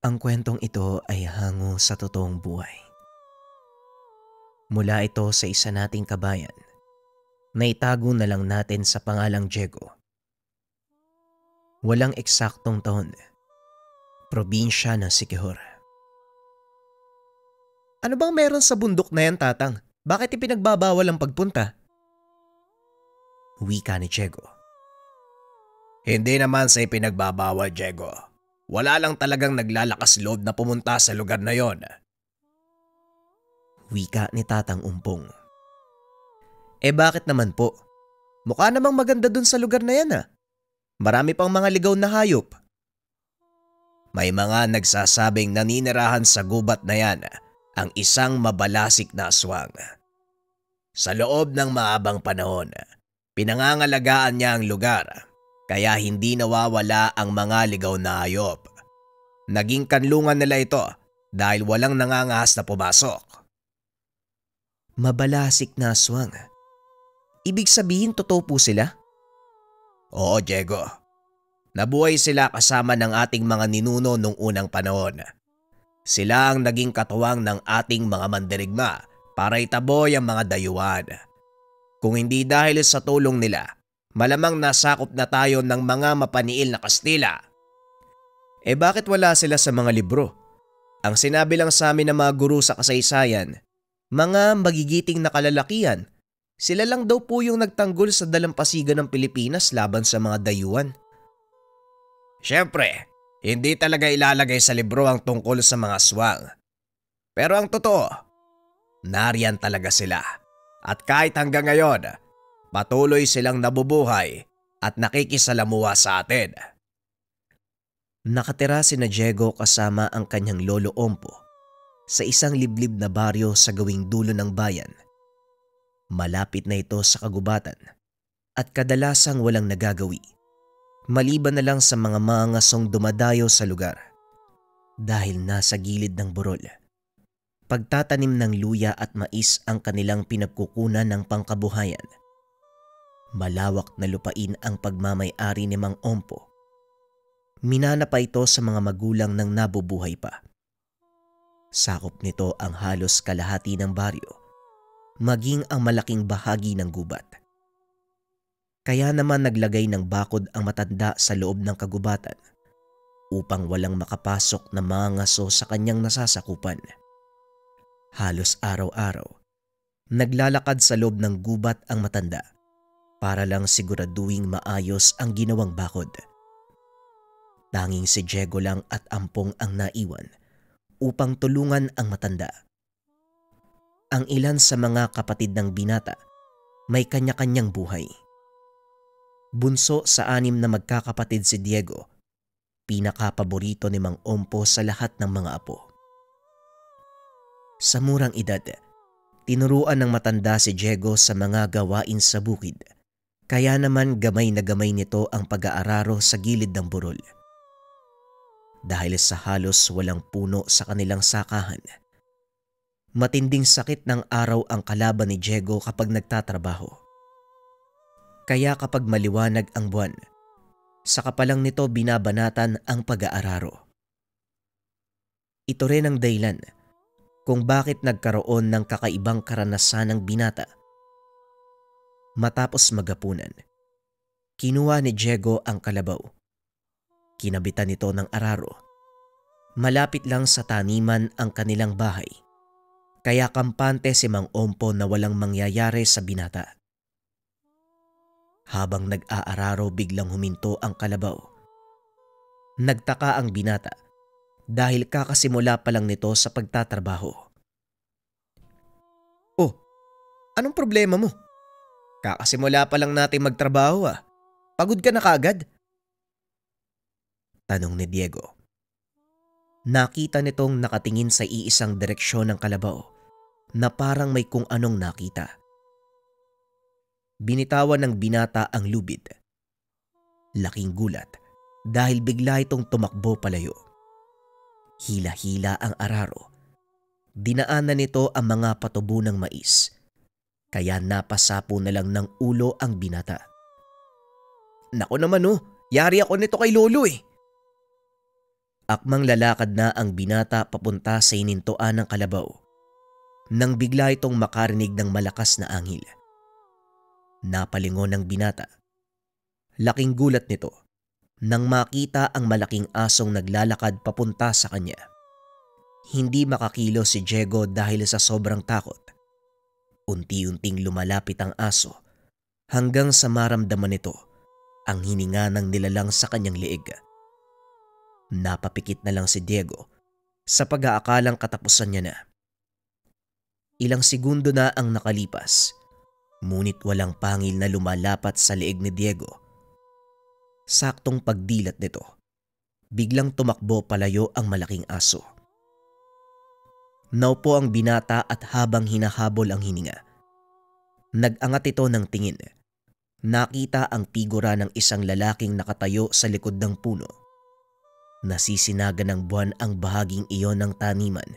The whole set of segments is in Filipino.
Ang kwentong ito ay hango sa totoong buhay. Mula ito sa isa nating kabayan na itago na lang natin sa pangalang Diego. Walang eksaktong taon, probinsya ng Siquijor. Ano bang meron sa bundok na yan, Tatang? Bakit ipinagbabawal ang pagpunta? Wika ni Diego. Hindi naman sa ipinagbabawal, Diego. Wala lang talagang naglalakas loob na pumunta sa lugar na yon. Wika ni Tatang Umpong. Bakit naman po? Mukha namang maganda dun sa lugar na yan Marami pang mga ligaw na hayop. May mga nagsasabing naninirahan sa gubat na yan ang isang mabalasik na aswang. Sa loob ng maabang panahon, pinangangalagaan niya ang lugar kaya hindi nawawala ang mga ligaw na hayop. Naging kanlungan nila ito dahil walang nangangahas na pumasok. Mabalasik na aswang. Ibig sabihin totoo po sila? Oo, Diego. Nabuhay sila kasama ng ating mga ninuno nung unang panahon. Sila ang naging katuwang ng ating mga mandirigma para itaboy ang mga dayuhan. Kung hindi dahil sa tulong nila, malamang nasakop na tayo ng mga mapaniil na Kastila. Bakit wala sila sa mga libro? Ang sinabi lang sa amin ng mga guru sa kasaysayan, mga magigiting na kalalakihan, sila lang daw po yung nagtanggol sa dalampasigan ng Pilipinas laban sa mga dayuhan. Siyempre, hindi talaga ilalagay sa libro ang tungkol sa mga aswang. Pero ang totoo, nariyan talaga sila. At kahit hanggang ngayon, patuloy silang nabubuhay at nakikisalamuha sa atin. Nakatira si Diego kasama ang kanyang lolo Ompo sa isang liblib na baryo sa gawing dulo ng bayan. Malapit na ito sa kagubatan at kadalasang walang nagagawi. Maliban na lang sa mga mangasong dumadayo sa lugar dahil nasa gilid ng burol. Pagtatanim ng luya at mais ang kanilang pinagkukunan ng pangkabuhayan. Malawak na lupain ang pagmamay-ari ni Mang Ompo. Minana pa ito sa mga magulang ng nabubuhay pa. Sakop nito ang halos kalahati ng baryo, maging ang malaking bahagi ng gubat. Kaya naman naglagay ng bakod ang matanda sa loob ng kagubatan upang walang makapasok na mga ngaso sa kanyang nasasakupan. Halos araw-araw, naglalakad sa loob ng gubat ang matanda para lang siguraduhing maayos ang ginawang bakod. Tanging si Diego lang at Ampong ang naiwan upang tulungan ang matanda. Ang ilan sa mga kapatid ng binata may kanya-kanyang buhay. Bunso sa 6 na magkakapatid si Diego, pinakapaborito ni Mang Ompo sa lahat ng mga apo. Sa murang edad, tinuruan ng matanda si Diego sa mga gawain sa bukid, kaya naman gamay na gamay nito ang pag-aararo sa gilid ng burol. Dahil sa halos walang puno sa kanilang sakahan, matinding sakit ng araw ang kalaban ni Diego kapag nagtatrabaho. Kaya kapag maliwanag ang buwan, saka pa lang nito binabanatan ang pag-aararo. Ito rin ang dahilan kung bakit nagkaroon ng kakaibang karanasan ng binata. Matapos magapunan, kinuha ni Diego ang kalabaw. Kinabitan ito ng araro. Malapit lang sa taniman ang kanilang bahay, kaya kampante si Mang Ompo na walang mangyayari sa binata. Habang nag-aararo biglang huminto ang kalabaw. Nagtaka ang binata dahil kakasimula pa lang nito sa pagtatrabaho. Oh, anong problema mo? Kakasimula pa lang natin magtrabaho Pagod ka na kaagad? Tanong ni Diego. Nakita nitong nakatingin sa iisang direksyon ng kalabaw na parang may kung anong nakita. Binitawan ng binata ang lubid. Laking gulat dahil bigla itong tumakbo palayo. Hila-hila ang araro. Dinaanan nito ang mga patubo ng mais, kaya napasapo na lang ng ulo ang binata. Naku naman yari ako nito kay lolo Akmang lalakad na ang binata papunta sa inintuan ng kalabaw nang bigla itong makarinig ng malakas na angil. Napalingon ng binata. Laking gulat nito nang makita ang malaking asong naglalakad papunta sa kanya. Hindi makakilo si Diego dahil sa sobrang takot. Unti-unting lumalapit ang aso hanggang sa maramdaman nito ang hininga ng nilalang sa kanyang liig. Napapikit na lang si Diego sa pag-aakalang katapusan niya na. Ilang segundo na ang nakalipas, ngunit walang pangil na lumalapat sa liig ni Diego. Saktong pagdilat nito, biglang tumakbo palayo ang malaking aso. Naupo ang binata at habang hinahabol ang hininga, nag-angat ito ng tingin. Nakita ang figura ng isang lalaking nakatayo sa likod ng puno. Nasisinaga ng buwan ang bahaging iyon ng taniman,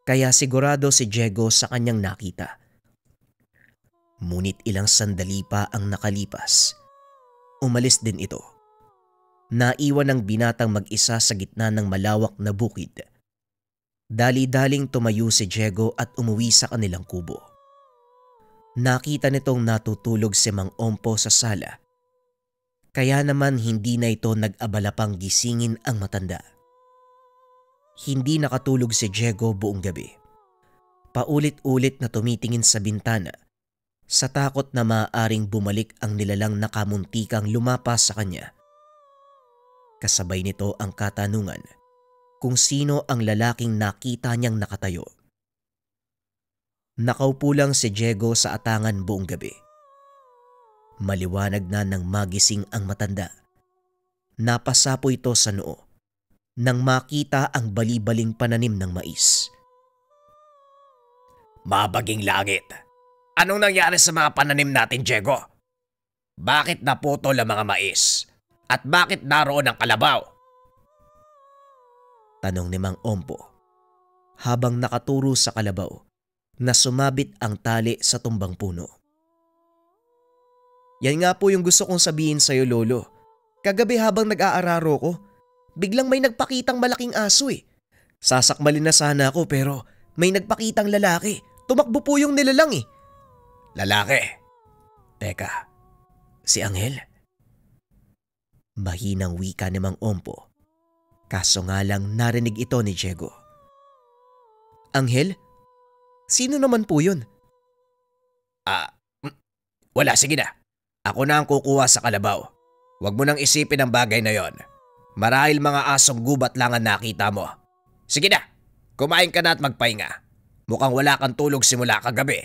kaya sigurado si Diego sa kanyang nakita. Ngunit ilang sandali pa ang nakalipas. Umalis din ito. Naiwan ang binatang mag-isa sa gitna ng malawak na bukid. Dali-daling tumayo si Diego at umuwi sa kanilang kubo. Nakita nitong natutulog si Mang Ompo sa sala. Kaya naman hindi na ito nag-abala pang gisingin ang matanda. Hindi nakatulog si Diego buong gabi. Paulit-ulit na tumitingin sa bintana sa takot na maaaring bumalik ang nilalang nakamuntikang lumapas sa kanya. Kasabay nito ang katanungan kung sino ang lalaking nakita niyang nakatayo. Nakaupo lang si Diego sa atangan buong gabi. Maliwanag na nang magising ang matanda. Napasapo ito sa noo nang makita ang bali-baling pananim ng mais. Mabaging langit! Anong nangyari sa mga pananim natin, Diego? Bakit naputol ang mga mais? At bakit naroon ang kalabaw? Tanong ni Mang Ompo habang nakaturo sa kalabaw na sumabit ang tali sa tumbang puno. Yan nga po yung gusto kong sabihin sa'yo, Lolo. Kagabi habang nag-aararo ko, biglang may nagpakitang malaking aso eh. Sasakmalin na sana ako pero may nagpakitang lalaki. Tumakbo po yung nilalang eh. Lalaki? Teka, si Anghel? Mahinang wika ni Mang Ompo. Kaso nga lang narinig ito ni Diego. Anghel? Sino naman po yun? Wala, sige na. Ako na ang kukuha sa kalabaw. Huwag mo nang isipin ang bagay na yon. Marahil mga asong gubat lang ang nakita mo. Sige na, kumain ka na at magpahinga. Mukhang wala kang tulog simula kagabi.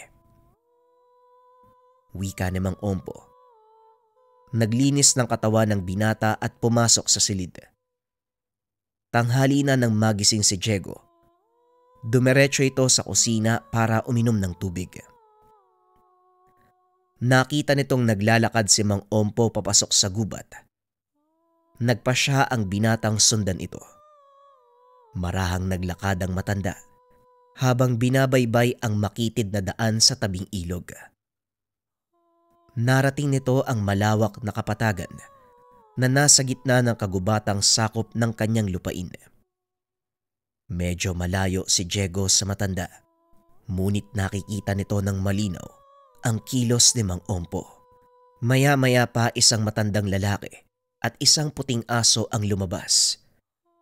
Wika ni Mang Ompo. Naglinis ng katawan ng binata at pumasok sa silid. Tanghali na nang magising si Diego. Dumiretso ito sa kusina para uminom ng tubig. Nakita nitong naglalakad si Mang Ompo papasok sa gubat. Nagpa siya ang binatang sundan ito. Marahang naglakad ang matanda habang binabaybay ang makitid na daan sa tabing ilog. Narating nito ang malawak na kapatagan na nasa gitna ng kagubatang sakop ng kanyang lupain. Medyo malayo si Diego sa matanda, ngunit nakikita nito ng malinaw ang kilos ni Mang Ompo. Maya-maya pa isang matandang lalaki at isang puting aso ang lumabas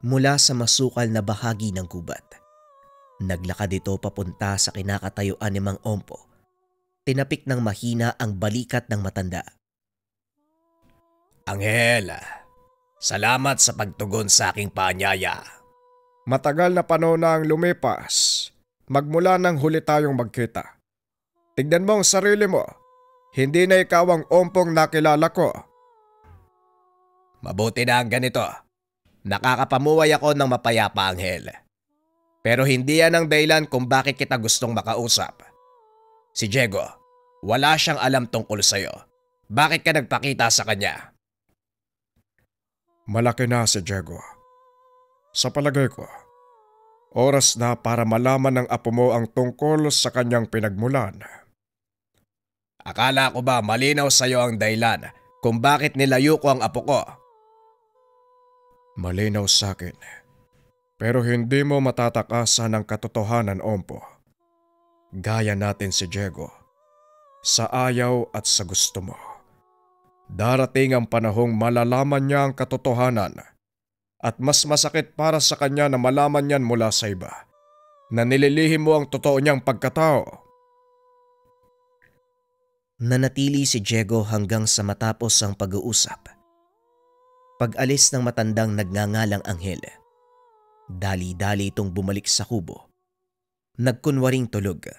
mula sa masukal na bahagi ng gubat. Naglakad ito papunta sa kinakatayuan ni Mang Ompo. Tinapik ng mahina ang balikat ng matanda. Anghel, salamat sa pagtugon sa aking paanyaya. Matagal na panahon na ang lumipas magmula nang huli tayong magkita. Tignan mo ang sarili mo. Hindi na ikaw ang Ompong nakilala ko. Mabuti na ang ganito. Nakakapamuhay ako ng mapayapa, Anghel. Pero hindi yan ang dahilan kung bakit kita gustong makausap. Si Diego, wala siyang alam tungkol sa'yo. Bakit ka nagpakita sa kanya? Malaki na si Diego. Sa palagay ko, oras na para malaman ng apo mo ang tungkol sa kanyang pinagmulan. Akala ko ba malinaw sa'yo ang dahilan kung bakit nilayo ko ang apo ko? Malinaw sa akin. Pero hindi mo matatakasan ang katotohanan, Ompo. Gaya natin si Diego. Sa ayaw at sa gusto mo. Darating ang panahong malalaman niya ang katotohanan at mas masakit para sa kanya na malaman yan mula sa iba na nililihim mo ang totoo niyang pagkatao. Nanatili si Diego hanggang sa matapos ang pag-uusap. Pag-alis ng matandang nagngangalang Anghel, dali-dali itong bumalik sa kubo. Nagkunwaring tulog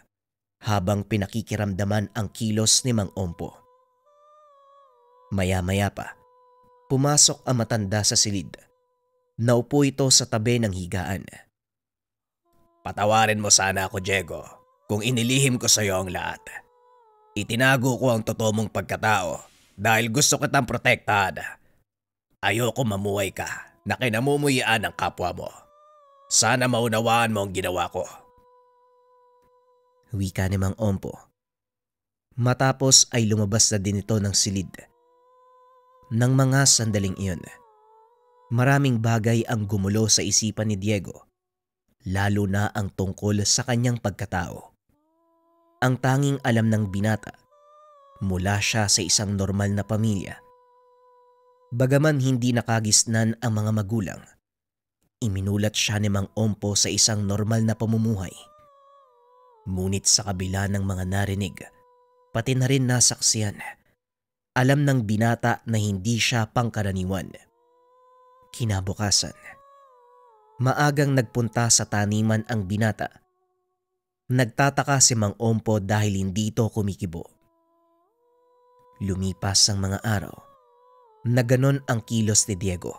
habang pinakikiramdaman ang kilos ni Mang Ompo. Maya-maya pa, pumasok ang matanda sa silid. Naupo ito sa tabi ng higaan. Patawarin mo sana ako, Diego, kung inilihim ko sa iyo ang lahat. Itinago ko ang totoo mong pagkatao dahil gusto kitang protektahan. Ayoko mamuhay ka na kinamumuhian ng kapwa mo. Sana maunawaan mo ang ginawa ko. Wika ni Mang Ompo. Matapos ay lumabas na din ito ng silid. Nang mga sandaling iyon, maraming bagay ang gumulo sa isipan ni Diego, lalo na ang tungkol sa kanyang pagkatao. Ang tanging alam ng binata, mula siya sa isang normal na pamilya. Bagaman hindi nakagisnan ang mga magulang, iminulat siya ni Mang Ompo sa isang normal na pamumuhay. Ngunit sa kabila ng mga narinig, pati na rin nasaksiyan, alam ng binata na hindi siya pangkaraniwan. Kinabukasan, maagang nagpunta sa taniman ang binata. Nagtataka si Mang Ompo dahil hindi ito kumikibo. Lumipas ang mga araw na ganon ang kilos ni Diego.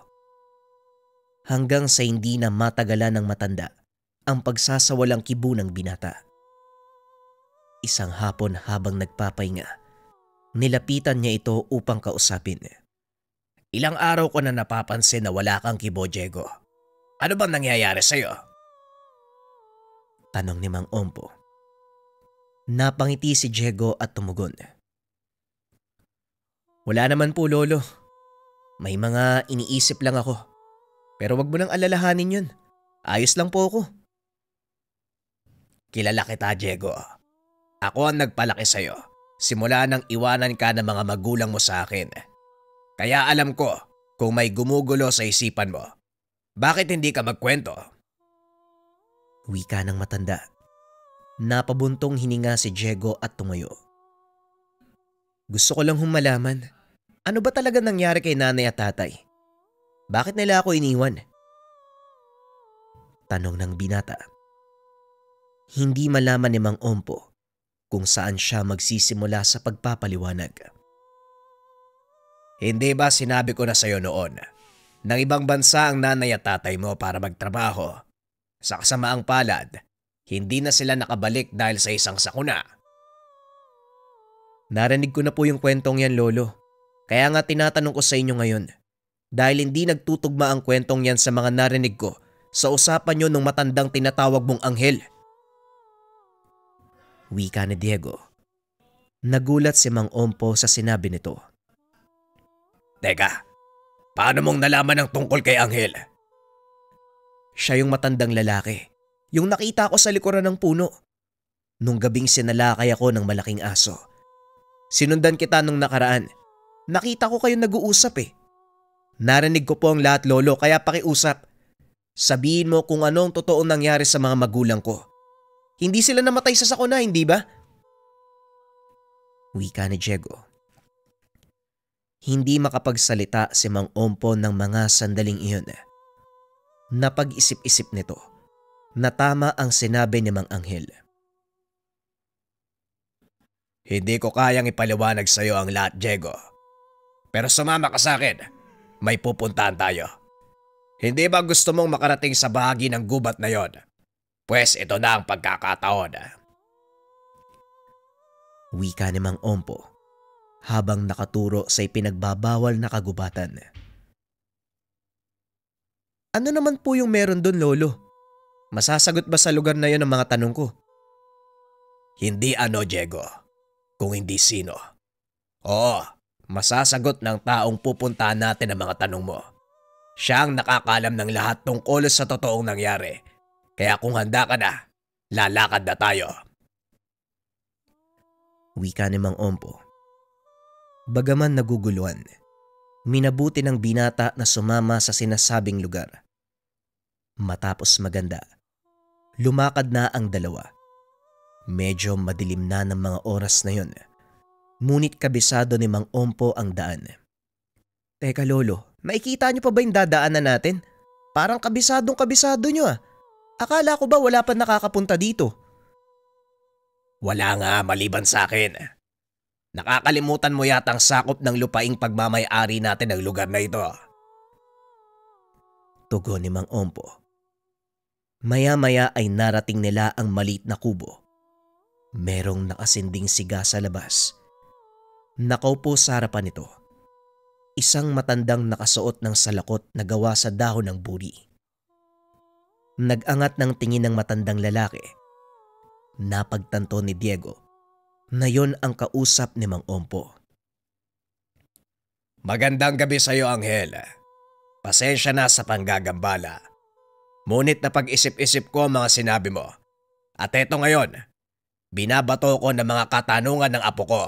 Hanggang sa hindi na matagalan ng matanda ang pagsasawalang kibo ng binata. Isang hapon habang nagpapahinga, nilapitan niya ito upang kausapin. Ilang araw ko na napapansin na wala kang kibo, Diego. Ano bang nangyayari sa'yo? Tanong ni Mang Ompo. Napangiti si Diego at tumugon. Wala naman po, Lolo. May mga iniisip lang ako. Pero wag mo nang alalahanin yun. Ayos lang po ako. Kilala kita, Diego. Ako ang nagpalaki sa'yo. Simula nang iwanan ka ng mga magulang mo sa akin. Kaya alam ko kung may gumugulo sa isipan mo. Bakit hindi ka magkwento? Wika ng matanda. Napabuntong hininga si Diego at tumayo. Gusto ko lang humalaman. Ano ba talaga nangyari kay nanay at tatay? Bakit nila ako iniwan? Tanong ng binata. Hindi malaman ni Mang Ompo kung saan siya magsisimula sa pagpapaliwanag. Hindi ba sinabi ko na sa'yo noon, ng ibang bansa ang nanay at tatay mo para magtrabaho? Sa kasamaang palad, hindi na sila nakabalik dahil sa isang sakuna. Narinig ko na po yung kwentong yan, Lolo. Kaya nga tinatanong ko sa inyo ngayon. Dahil hindi nagtutugma ang kwentong yan sa mga narinig ko sa usapan nyo nung matandang tinatawag mong Anghel. Wika ni Diego. Nagulat si Mang Ompo sa sinabi nito. Teka, paano mong nalaman ang tungkol kay Anghel? Siya yung matandang lalaki. Yung nakita ko sa likuran ng puno. Nung gabing sinalakay ako ng malaking aso. Sinundan kita nung nakaraan. Nakita ko kayo nag-uusap eh. Narinig ko po ang lahat, Lolo, kaya pakiusap. Sabihin mo kung ano ang totoong nangyari sa mga magulang ko. Hindi sila namatay sa sakuna, hindi ba? Wika ni Diego. Hindi makapagsalita si Mang Ompo ng mga sandaling iyon. Napag-isip-isip nito na tama ang sinabi ni Mang Anghel. Hindi ko kayang ipaliwanag sa iyo ang lahat, Diego. Pero sumama ka sa akin. May pupuntahan tayo. Hindi ba gusto mong makarating sa bahagi ng gubat na yon? Pues ito na ang pagkakataon. Wika ni Mang Ompo habang nakaturo sa ipinagbabawal na kagubatan. Ano naman po yung meron doon, Lolo? Masasagot ba sa lugar na yon ang mga tanong ko? Hindi ano, Diego. Kung hindi sino. Oo, masasagot ng taong pupuntahan natin ang mga tanong mo. Siya ang nakakalam ng lahat tungkol sa totoong nangyari. Kaya kung handa ka na, lalakad na tayo. Wika ni Mang Ompo. Bagaman naguguluhan, minabuti ng binata na sumama sa sinasabing lugar. Matapos maganda, lumakad na ang dalawa. Medyo madilim na ng mga oras na yon, ngunit kabisado ni Mang Ompo ang daan. Teka lolo, makikita niyo pa ba yung dadaanan natin? Parang kabisadong-kabisado niyo ah. Akala ko ba wala pa nakakapunta dito? Wala nga maliban sa akin. Nakakalimutan mo yatang sakop ng lupaing pagmamay-ari natin ng lugar na ito. Tugon ni Mang Ompo. Maya-maya ay narating nila ang maliit na kubo. Merong nakasinding siga sa labas. Nakaupo sa harapan nito. Isang matandang nakasuot ng salakot na gawa sa dahon ng buri. Nag-angat ng tingin ng matandang lalaki. Napagtanto ni Diego na yon ang kausap ni Mang Ompo. Magandang gabi sa iyo, Anghel. Pasensya na sa panggagambala. Ngunit napag-isip-isip ko ang mga sinabi mo. At eto ngayon, binabato ko ng mga katanungan ng apo ko.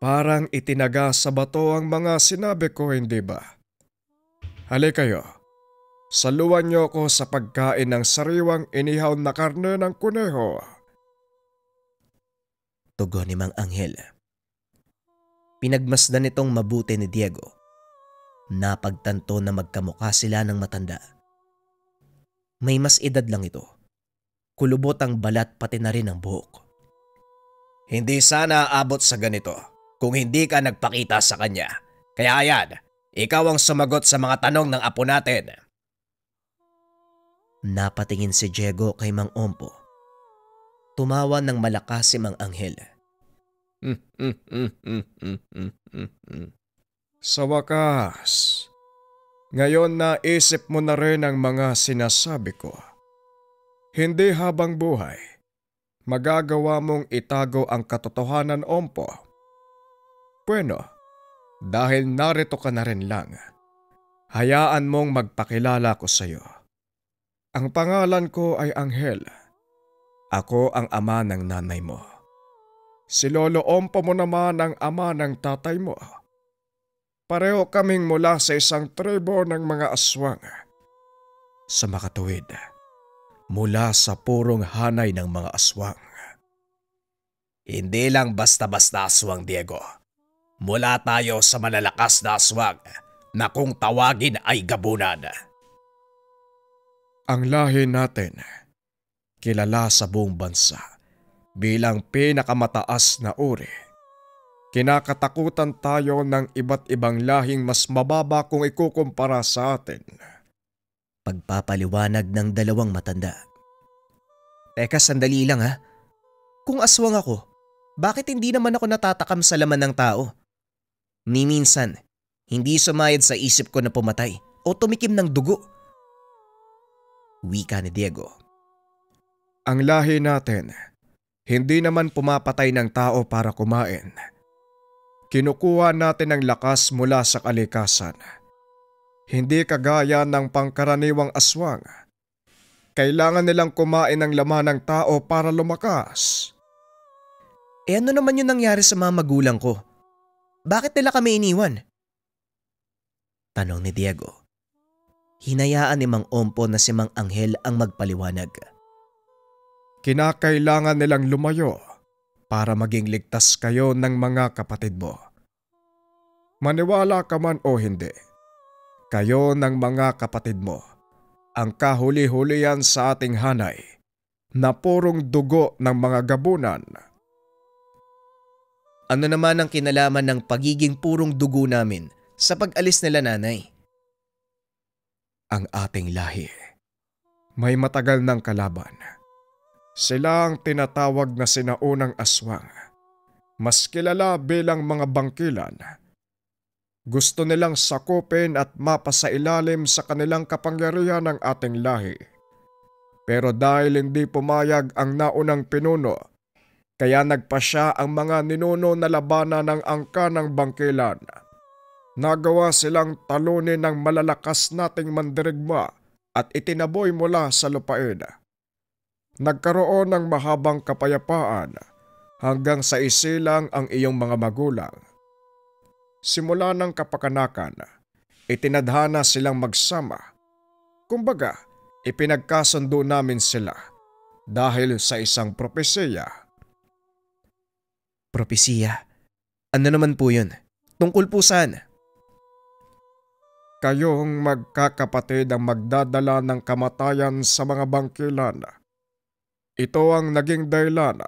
Parang itinaga sa bato ang mga sinabi ko, hindi ba? Halika kayo. Saluwan niyo ko sa pagkain ng sariwang inihaw na karne ng kuneho. Tugon ni Mang Anghel. Pinagmasdan nitong mabuti ni Diego. Napagtanto na magkamukha sila ng matanda. May mas edad lang ito. Kulubot ang balat pati na rin ang buhok. Hindi sana aabot sa ganito kung hindi ka nagpakita sa kanya. Kaya ayan, ikaw ang sumagot sa mga tanong ng apo natin. Napatingin si Diego kay Mang Ompo. Tumawa ng malakas si Mang Anghel. Sa wakas, ngayon naisip mo na rin ang mga sinasabi ko. Hindi habang buhay, magagawa mong itago ang katotohanan, Ompo. Bueno, dahil narito ka na rin lang, hayaan mong magpakilala ko sa iyo. Ang pangalan ko ay Anghel. Ako ang ama ng nanay mo. Si Lolo Ompo mo naman ang ama ng tatay mo. Pareho kaming mula sa isang tribo ng mga aswang. Sa makatuwid, mula sa purong hanay ng mga aswang. Hindi lang basta-basta aswang, Diego. Mula tayo sa malalakas na aswang na kung tawagin ay gabunan. Ang lahi natin, kilala sa buong bansa bilang pinakamataas na uri. Kinakatakutan tayo ng iba't ibang lahing mas mababa kung ikukumpara sa atin. Pagpapaliwanag ng dalawang matanda. Teka, sandali lang ha. Kung aswang ako, bakit hindi naman ako natatakam sa laman ng tao? Ni minsan, hindi sumayad sa isip ko na pumatay o tumikim ng dugo. Wika ni Diego. Ang lahi natin, hindi naman pumapatay ng tao para kumain. Kinukuha natin ang lakas mula sa kalikasan. Hindi kagaya ng pangkaraniwang aswang. Kailangan nilang kumain ng laman ng tao para lumakas. Ano naman yung nangyari sa mga magulang ko? Bakit nila kami iniwan? Tanong ni Diego. Hinayaan ni Mang Ompo na si Mang Anghel ang magpaliwanag. Kinakailangan nilang lumayo para maging ligtas kayo ng mga kapatid mo. Maniwala ka man o hindi, kayo ng mga kapatid mo ang kahuli-hulihan sa ating hanay na purong dugo ng mga gabunan. Ano naman ang kinalaman ng pagiging purong dugo namin sa pag-alis nila, nanay? Ang ating lahi may matagal ng kalaban. Sila ang tinatawag na sinaunang aswang, mas kilala bilang mga bangkilan. Gusto nilang sakupin at mapasailalim sa kanilang kapangyarihan ng ating lahi. Pero dahil hindi pumayag ang naunang pinuno Kaya nagpasya ang mga ninuno na labanan ng angka ng bangkilan. Nagawa silang talunin ng malalakas nating mandirigma at itinaboy mula sa lupain. Nagkaroon ng mahabang kapayapaan hanggang sa isilang ang iyong mga magulang. Simula ng kapakanakan, itinadhana silang magsama. Kumbaga, ipinagkasundo namin sila dahil sa isang propesiya. Propesiya? Ano naman po yun? Tungkol po saan? Kayong magkakapatid ang magdadala ng kamatayan sa mga bangkilan. Ito ang naging dahilan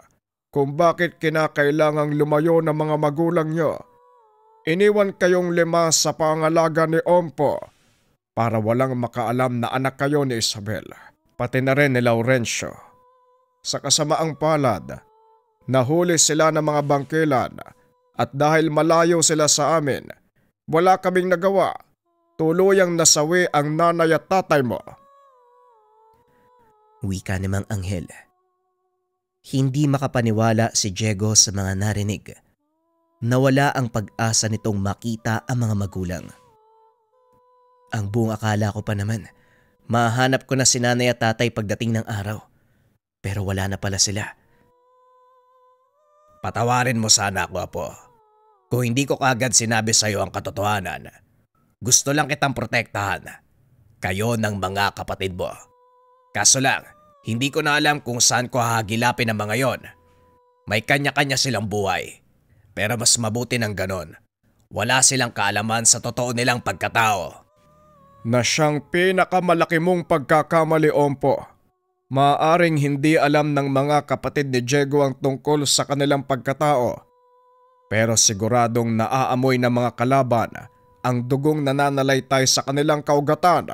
kung bakit kinakailangang lumayo ng mga magulang nyo. Iniwan kayong 5 sa pangalaga ni Ompo para walang makaalam na anak kayo ni Isabel, pati na rin ni Laurencio. Sa kasamaang palad, nahuli sila ng mga bangkilan at dahil malayo sila sa amin, wala kaming nagawa. Tuluyang nasawi ang nanay at tatay mo. Wika ni Mang Anghel. Hindi makapaniwala si Diego sa mga narinig. Nawala ang pag-asa nitong makita ang mga magulang. Ang buong akala ko pa naman, mahanap ko na si nanay at tatay pagdating ng araw. Pero wala na pala sila. Patawarin mo sana ako, Apo. Kung hindi ko kaagad sinabi sa iyo ang katotohanan, gusto lang kitang protektahan. Kayo ng mga kapatid mo. Kaso lang, hindi ko na alam kung saan ko hahagilapin ang mga yon. May kanya-kanya silang buhay. Pero mas mabuti ng ganon. Wala silang kaalaman sa totoo nilang pagkatao. Na siyang pinakamalaki mong pagkakamali, Ompo. Maaring hindi alam ng mga kapatid ni Diego ang tungkol sa kanilang pagkatao. Pero siguradong naaamoy ng mga kalaban ang dugong nananalaytay sa kanilang kaugatan.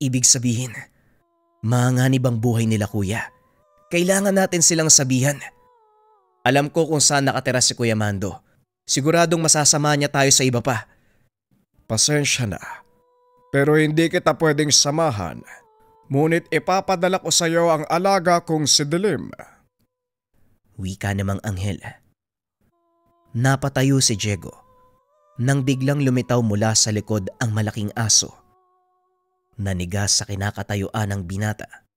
Ibig sabihin, manganib ang buhay nila, kuya. Kailangan natin silang sabihan. Alam ko kung saan nakatira si Kuya Mando. Siguradong masasama niya tayo sa iba pa. Pasensya na, pero hindi kita pwedeng samahan. Ngunit ipapadala ko sa iyo ang alaga kong si Dilim. Wika namang Anghel. Napatayo si Diego nang biglang lumitaw mula sa likod ang malaking aso. Nanigas sa kinakatayuan ng binata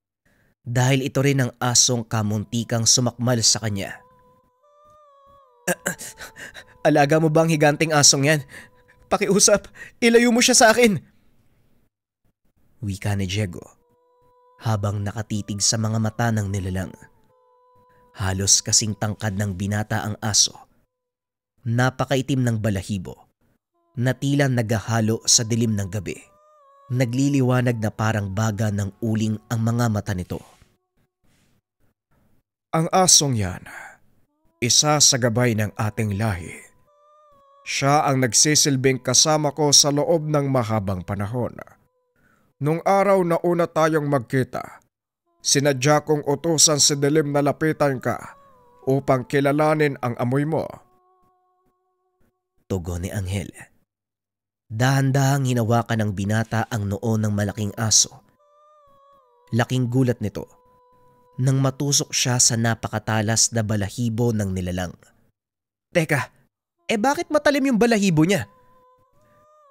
dahil ito rin ang asong kamuntikang sumakmal sa kanya. Alaga mo ba ang higanting asong yan? Pakiusap, ilayo mo siya sa akin. Wika ni Diego habang nakatitig sa mga mata ng nilalang. Halos kasing tangkad ng binata ang aso. Napakaitim ng balahibo na tila naghahalo sa dilim ng gabi. Nagliliwanag na parang baga ng uling ang mga mata nito. Ang asong yan, isa sa gabay ng ating lahi. Siya ang nagsisilbing kasama ko sa loob ng mahabang panahon. Nung araw na una tayong magkita, sinadya kong utusan si Dilim na lapitan ka upang kilalanin ang amoy mo. Tugon ni Anghel. Dahan-dahang hinawakan ng binata ang noo ng malaking aso. Laking gulat nito nang matusok siya sa napakatalas na balahibo ng nilalang. Teka, bakit matalim yung balahibo niya?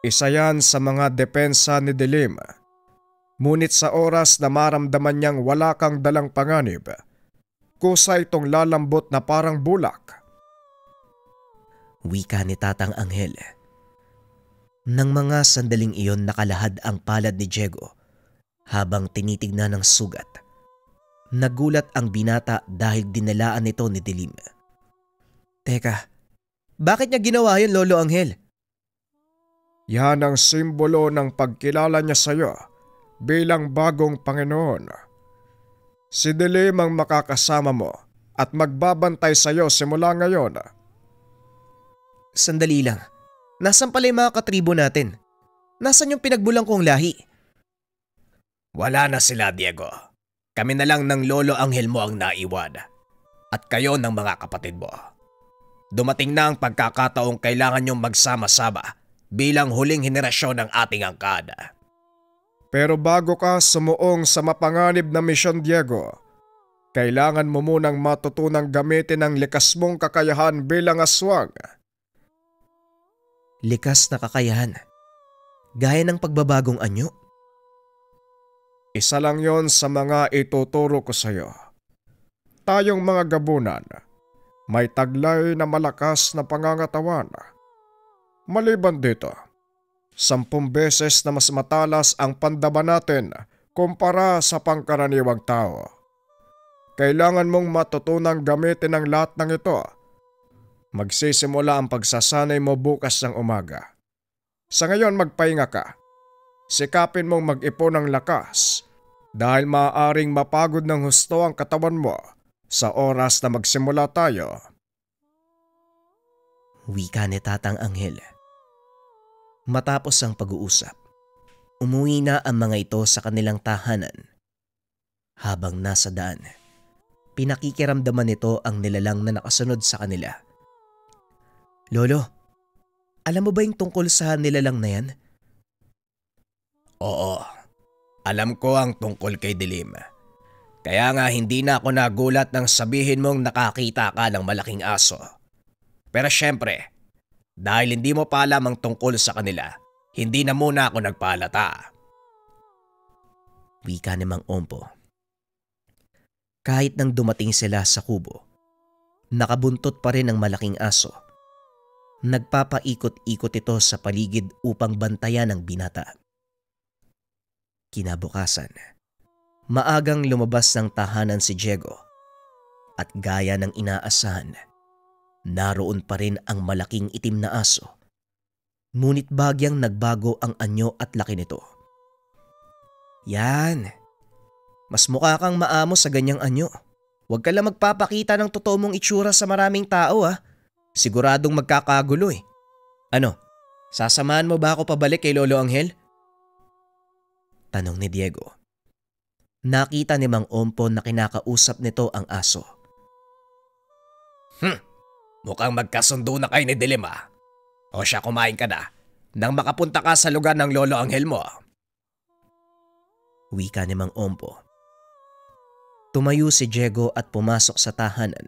Isa yan sa mga depensa ni Dilim. Ngunit sa oras na maramdaman niyang wala kang dalang panganib, kusa itong lalambot na parang bulak. Wika ni Tatang Anghel. Nang mga sandaling iyon nakalahad ang palad ni Diego habang tinitignan ng sugat. Nagulat ang binata dahil dinalaan ito ni Dilim. Teka, bakit niya ginawa yun, Lolo Anghel? Yan ang simbolo ng pagkilala niya sa iyo bilang bagong Panginoon. Si Dilim ang makakasama mo at magbabantay sa iyo simula ngayon. Sandali lang. Nasaan pala yung mga katribo natin? Nasaan yung pinagbulang kong lahi? Wala na sila, Diego. Kami na lang ng Lolo Anghel mo ang naiwan. At kayo ng mga kapatid mo. Dumating na ang pagkakataong kailangan niyong magsama-sama bilang huling henerasyon ng ating angkan. Pero bago ka sumuong sa mapanganib na misyon, Diego, kailangan mo munang matutunang gamitin ang likas mong kakayahan bilang aswang. Likas na kakayahan? Gaya ng pagbabagong anyo? Isa lang yon sa mga ituturo ko sa iyo. Tayong mga gabunan, may taglay na malakas na pangangatawan. Maliban dito, 10 beses na mas matalas ang pandaban natin kumpara sa pangkaraniwang tao. Kailangan mong matutunang gamitin ang lahat ng ito. Magsisimula ang pagsasanay mo bukas ng umaga. Sa ngayon magpahinga ka. Sikapin mong mag-ipon ng lakas dahil maaaring mapagod ng husto ang katawan mo sa oras na magsimula tayo. Wika ni Tatang Anghel. Matapos ang pag-uusap, umuwi na ang mga ito sa kanilang tahanan. Habang nasa daan, pinakikiramdaman nito ang nilalang na nakasunod sa kanila. Lolo, alam mo ba yung tungkol sa nilalang na yan? Oo, alam ko ang tungkol kay Dilim. Kaya nga hindi na ako nagulat nang sabihin mong nakakita ka ng malaking aso. Pero syempre, dahil hindi mo pa alam ang tungkol sa kanila, hindi na muna ako nagpaalata. Wika ni Mang Ompo. Kahit nang dumating sila sa kubo, nakabuntot pa rin ang malaking aso. Nagpapaikot-ikot ito sa paligid upang bantayan ang binata. Kinabukasan, maagang lumabas ng tahanan si Diego at gaya ng inaasahan, naroon pa rin ang malaking itim na aso. Ngunit bagyang nagbago ang anyo at laki nito. Yan, mas mukha kang maamo sa ganyang anyo. Huwag ka lang magpapakita ng totoo mong itsura sa maraming tao ha. Siguradong magkakagulo eh. Ano, sasamahan mo ba ako pabalik kay Lolo Anghel? Tanong ni Diego. Nakita ni Mang Ompo na kinakausap nito ang aso. Mukhang magkasundo na kayo ni Dilim ah. O siya, kumain ka na nang makapunta ka sa lugar ng Lolo Anghel mo. Wika ni Mang Ompo. Tumayo si Diego at pumasok sa tahanan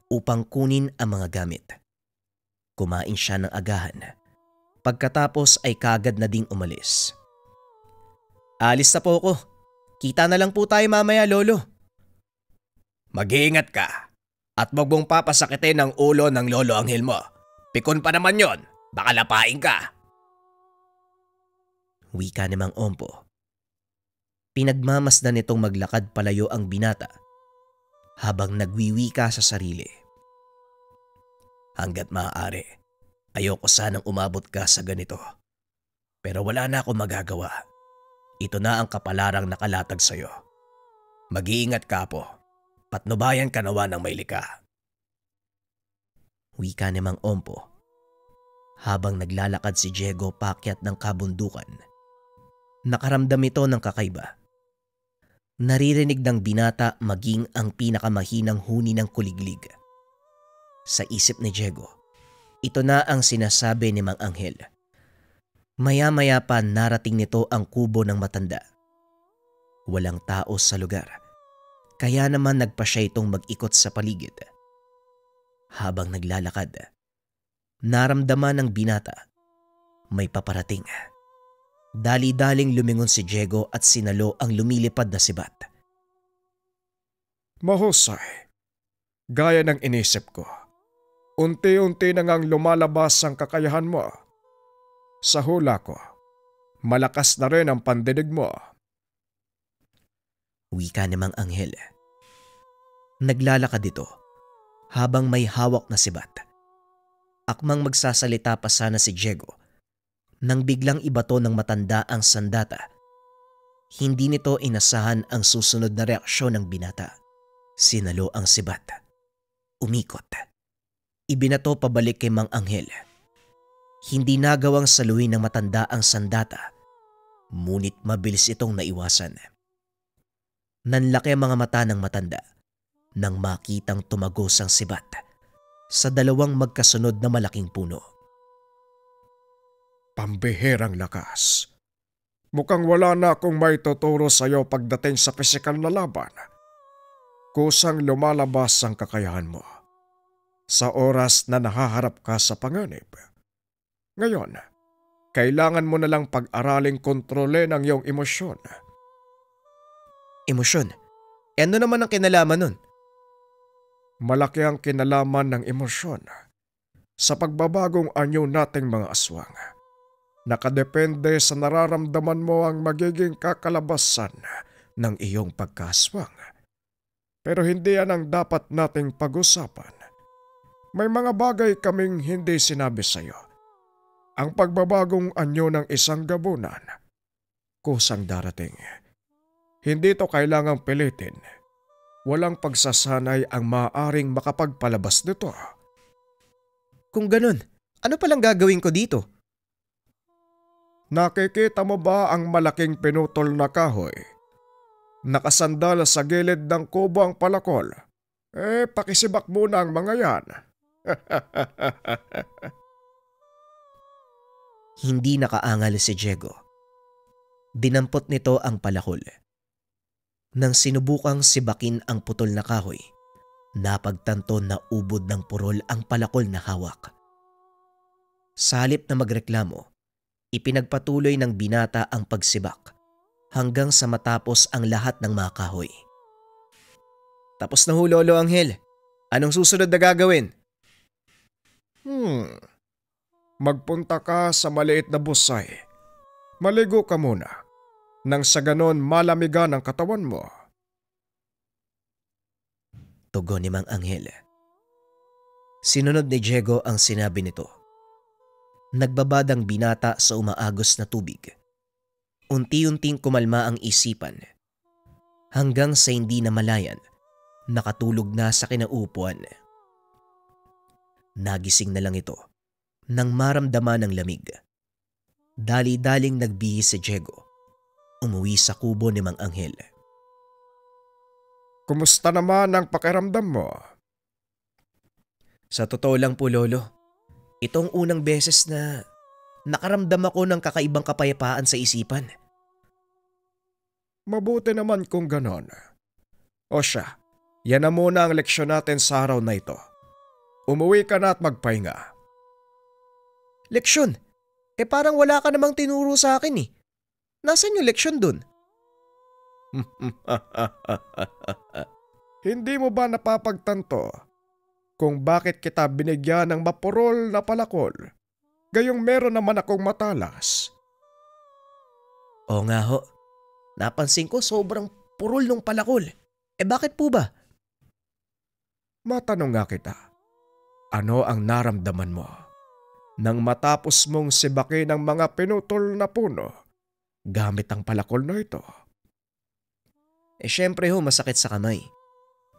upang kunin ang mga gamit. Kumain siya ng agahan. Pagkatapos ay kagad na ding umalis. Alis na po ako. Kita na lang po tayo mamaya, Lolo. Mag-iingat ka at wag mong papasakitin ang ulo ng Lolo Anghel mo. Pikon pa naman yon, baka lapain ka. Wika ni Mang Ompo. Pinagmamasdan nitong maglakad palayo ang binata habang nagwiwika sa sarili. Hanggat maaari, ayoko sanang umabot ka sa ganito. Pero wala na akong magagawa. Ito na ang kapalarang nakalatag sa'yo. Mag-iingat ka po. Patnubayan ka nawa ng may lika. Wika ni Mang Ompo. Habang naglalakad si Diego paakyat ng kabundukan, nakaramdam ito ng kakaiba. Naririnig ng binata maging ang pinakamahinang huni ng kuliglig. Sa isip ni Diego, ito na ang sinasabi ni Mang Anghel. Maya-maya pa narating nito ang kubo ng matanda. Walang tao sa lugar, kaya naman nagpa siya itong mag-ikot sa paligid. Habang naglalakad, naramdaman ng binata may paparating. Dali-daling lumingon si Diego at sinalo ang lumilipad na sibat. Mahusay. Gaya ng inisip ko. Unti-unti na ngang lumalabas ang kakayahan mo. Sa hula ko, malakas na rin ang pandinig mo. Wika ni Mang Anghel. Naglalakad ito habang may hawak na sibat. Akmang magsasalita pa sana si Diego nang biglang ibato ng matanda ang sandata. Hindi nito inasahan ang susunod na reaksyon ng binata. Sinalo ang sibat. Umikot. Ibinato pabalik kay Mang Anghel. Hindi nagawang saluhin ng matanda ang sandata, ngunit mabilis itong naiwasan. Nanlaki ang mga mata ng matanda nang makitang tumagos ang sibat sa dalawang magkasunod na malaking puno. Pambihirang lakas. Mukhang wala na akong may tuturo sa iyo pagdating sa pisikal na laban. kusang lumalabas ang kakayahan mo sa oras na nahaharap ka sa panganib. Ngayon, kailangan mo na lang pag-araling kontrolin ang iyong emosyon. Emosyon? Ano naman ang kinalaman nun? Malaki ang kinalaman ng emosyon sa pagbabagong anyo nating mga aswang. Nakadepende sa nararamdaman mo ang magiging kakalabasan ng iyong pagkaswang. Pero hindi yan ang dapat nating pag-usapan. May mga bagay kaming hindi sinabi sa iyo. Ang pagbabagong anyo ng isang gabunan, kusang darating. Hindi to kailangang pilitin. Walang pagsasanay ang maaaring makapagpalabas nito. Kung ganun, ano palang gagawin ko dito? Nakikita mo ba ang malaking pinutol na kahoy? Nakasandal sa gilid ng kubo ang palakol. Pakisibak muna ang mga yan. Hindi nakaangal si Diego. Dinampot nito ang palakol. Nang sinubukang sibakin ang putol na kahoy, napagtanto na ubod ng purol ang palakol na hawak. Sa halip na magreklamo, ipinagpatuloy ng binata ang pagsibak hanggang sa matapos ang lahat ng mga kahoy. Tapos na ho, Lolo Anghel. Anong susunod na gagawin? Magpunta ka sa maliit na busay. Maligo ka muna. Nang sa ganon malamigan ang katawan mo. Tugon ni Mang Anghel. Sinunod ni Diego ang sinabi nito. Nagbabad ang binata sa umaagos na tubig. Unti-unting kumalma ang isipan. Hanggang sa hindi na malayan, nakatulog na sa kinaupuan. Nagising na lang ito nang maramdaman ng lamig. Dali-daling nagbihis si Diego. Umuwi sa kubo ni Mang Anghel. Kumusta naman ang pakiramdam mo? Sa totoo lang po, Lolo, itong unang beses na nakaramdam ako ng kakaibang kapayapaan sa isipan. Mabuti naman kung ganon. O siya, yan na muna ang leksyon natin sa araw na ito. Umuwi ka na at magpahinga. Leksyon? Parang wala ka namang tinuro sa akin eh. Nasaan yung leksyon dun? Hindi mo ba napapagtanto kung bakit kita binigyan ng mapurol na palakol? Gayong meron naman akong matalas. Oo nga ho. Napansin ko sobrang purol ng palakol. Bakit po ba? Matanong nga kita, ano ang naramdaman mo nang matapos mong sibakin ang mga pinutol na puno gamit ang palakol na ito? Syempre ho, masakit sa kamay.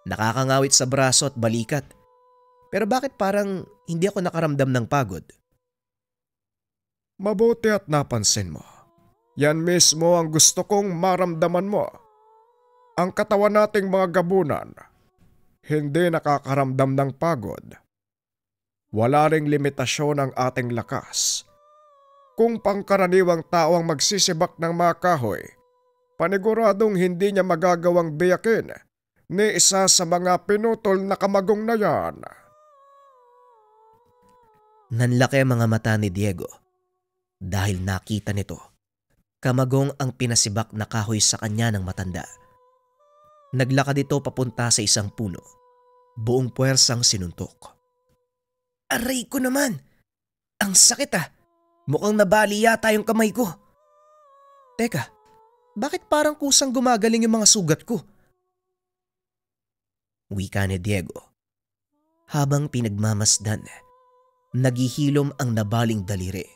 Nakakangawit sa braso at balikat. Pero bakit parang hindi ako nakaramdam ng pagod? Mabuti at napansin mo. Yan mismo ang gusto kong maramdaman mo. Ang katawan nating mga gabunan, hindi nakakaramdam ng pagod. Wala ring limitasyon ang ating lakas. Kung pangkaraniwang tao ang magsisibak ng mga kahoy, paniguradong hindi niya magagawang biyakin ni isa sa mga pinutol na kamagong na yan. Nanlaki ang mga mata ni Diego dahil nakita nito. Kamagong ang pinasibak na kahoy sa kanya ng matanda. Naglakad ito papunta sa isang puno. Buong puwersang sinuntok. Aray ko naman! Ang sakit ah! Mukhang nabali yata yung kamay ko. Teka, bakit parang kusang gumagaling yung mga sugat ko? Wika ni Diego. Habang pinagmamasdan, naghihilom ang nabaling daliri.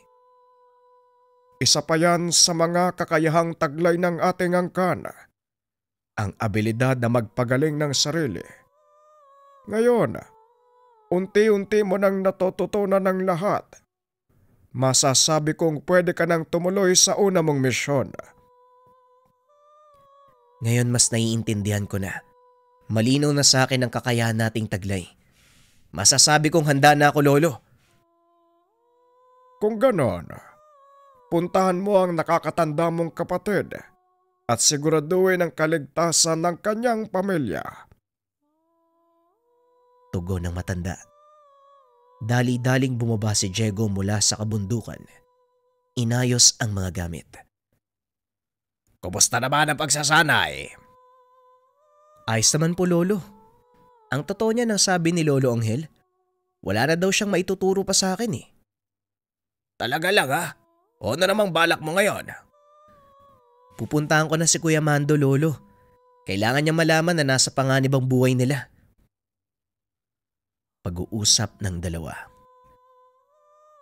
Isa pa yan sa mga kakayahang taglay ng ating angkan. Ang abilidad na magpagaling ng sarili. Ngayon, unti-unti mo nang natututunan ng lahat. Masasabi kong pwede ka nang tumuloy sa una mong misyon. Ngayon mas naiintindihan ko na. Malinaw na sa akin ang kakayahan nating taglay. Masasabi kong handa na ako, Lolo. Kung ganon, puntahan mo ang nakakatanda mong kapatid at siguraduhin ang kaligtasan ng kanyang pamilya. Tugon ng matanda. Dali-daling bumaba si Diego mula sa kabundukan. Inayos ang mga gamit. Kumusta naman ang pagsasanay? Ayos naman po, Lolo. Ang totoo niya nang sabi ni Lolo Anghel, wala na daw siyang maituturo pa sa akin eh. Talaga lang ha? O na namang balak mo ngayon? Pupuntahan ko na si Kuya Mando, Lolo. Kailangan niya malaman na nasa panganib ang buhay nila. Pag-uusap ng dalawa.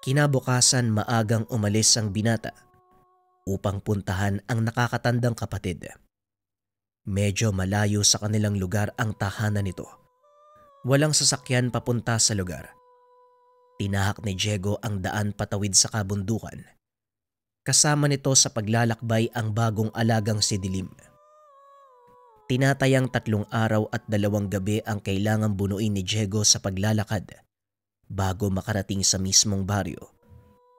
Kinabukasan maagang umalis ang binata upang puntahan ang nakakatandang kapatid. Medyo malayo sa kanilang lugar ang tahanan nito. Walang sasakyan papunta sa lugar. Tinahak ni Diego ang daan patawid sa kabundukan. Kasama nito sa paglalakbay ang bagong alagang si Dilim. Tinatayang 3 araw at 2 gabi ang kailangang bunuin ni Diego sa paglalakad bago makarating sa mismong baryo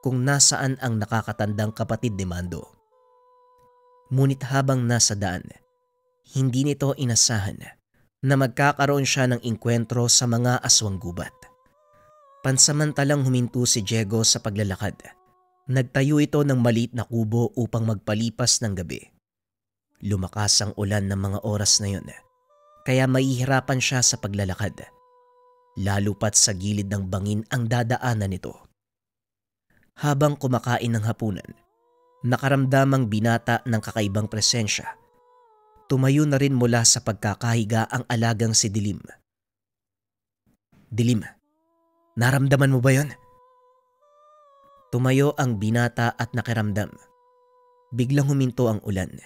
kung nasaan ang nakakatandang kapatid ni Mando. Ngunit habang nasa daan, hindi nito inasahan na magkakaroon siya ng inkwentro sa mga aswang gubat. Pansamantalang huminto si Diego sa paglalakad. Nagtayo ito ng maliit na kubo upang magpalipas ng gabi. Lumakas ang ulan ng mga oras na yun, kaya mahihirapan siya sa paglalakad. Lalo pat sa gilid ng bangin ang dadaanan nito. Habang kumakain ng hapunan, nakaramdamang binata ng kakaibang presensya. Tumayo na rin mula sa pagkakahiga ang alagang si Dilim. Dilim, naramdaman mo ba yon? Tumayo ang binata at nakiramdam. Biglang huminto ang ulan.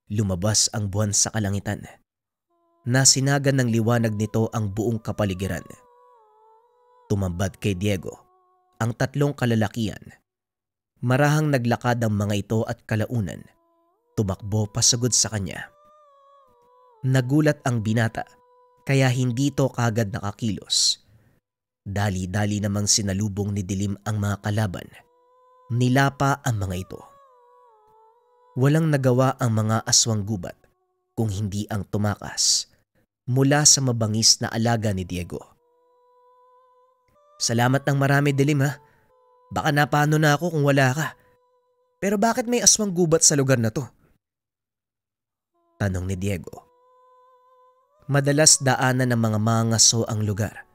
Lumabas ang buwan sa kalangitan. Nasinagan ng liwanag nito ang buong kapaligiran. Tumambad kay Diego ang 3 kalalakian. Marahang naglakad ang mga ito at kalaunan. Tumakbo pasagod sa kanya. Nagulat ang binata kaya hindi ito kagad nakakilos. Dali-dali namang sinalubong ni Dilim ang mga kalaban. Nilapa ang mga ito. Walang nagawa ang mga aswang gubat kung hindi ang tumakas mula sa mabangis na alaga ni Diego. Salamat ng marami, Dilim ha. Baka napano na ako kung wala ka. Pero bakit may aswang gubat sa lugar na to? Tanong ni Diego. Madalas daanan ng mga mangaso ang lugar.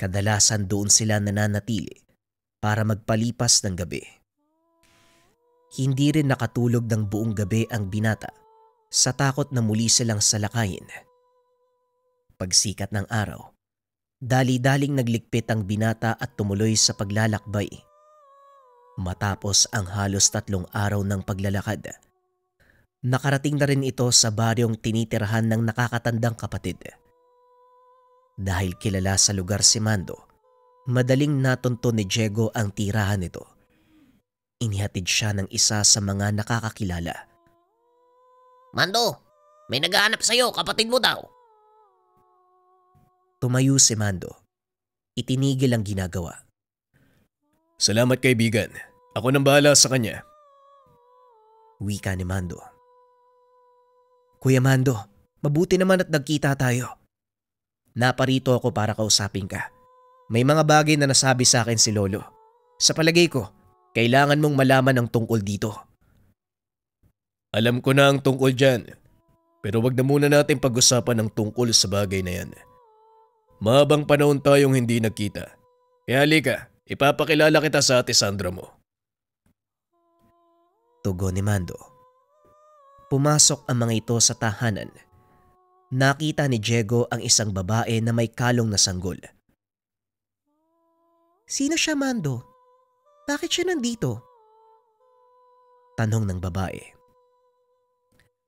Kadalasan doon sila nananatili para magpalipas ng gabi. Hindi rin nakatulog ng buong gabi ang binata sa takot na muli silang salakayin. Pagsikat ng araw, dali-daling nagligpit ang binata at tumuloy sa paglalakbay. Matapos ang halos 3 araw ng paglalakad, nakarating na rin ito sa baryong tinitirahan ng nakakatandang kapatid. Dahil kilala sa lugar si Mando, madaling natunto ni Diego ang tirahan nito. Inihatid siya ng isa sa mga nakakakilala. Mando, may naghahanap sa'yo, kapatid mo daw. Tumayo si Mando. Itinigil ang ginagawa. Salamat kaibigan. Ako nang bahala sa kanya. Wika ni Mando. Kuya Mando, mabuti naman at nagkita tayo. Naparito ako para kausapin ka. May mga bagay na nasabi sa akin si Lolo. Sa palagay ko, kailangan mong malaman ang tungkol dito. Alam ko na ang tungkol dyan. Pero wag na muna natin pag-usapan ang tungkol sa bagay na yan. Mahabang panahon tayong hindi nagkita. Kaya halika, ipapakilala kita sa ate Sandra mo. Tugon ni Mando. Pumasok ang mga ito sa tahanan. Nakita ni Diego ang isang babae na may kalong na sanggol. Sino siya, Mando? Bakit siya nandito? Tanong ng babae.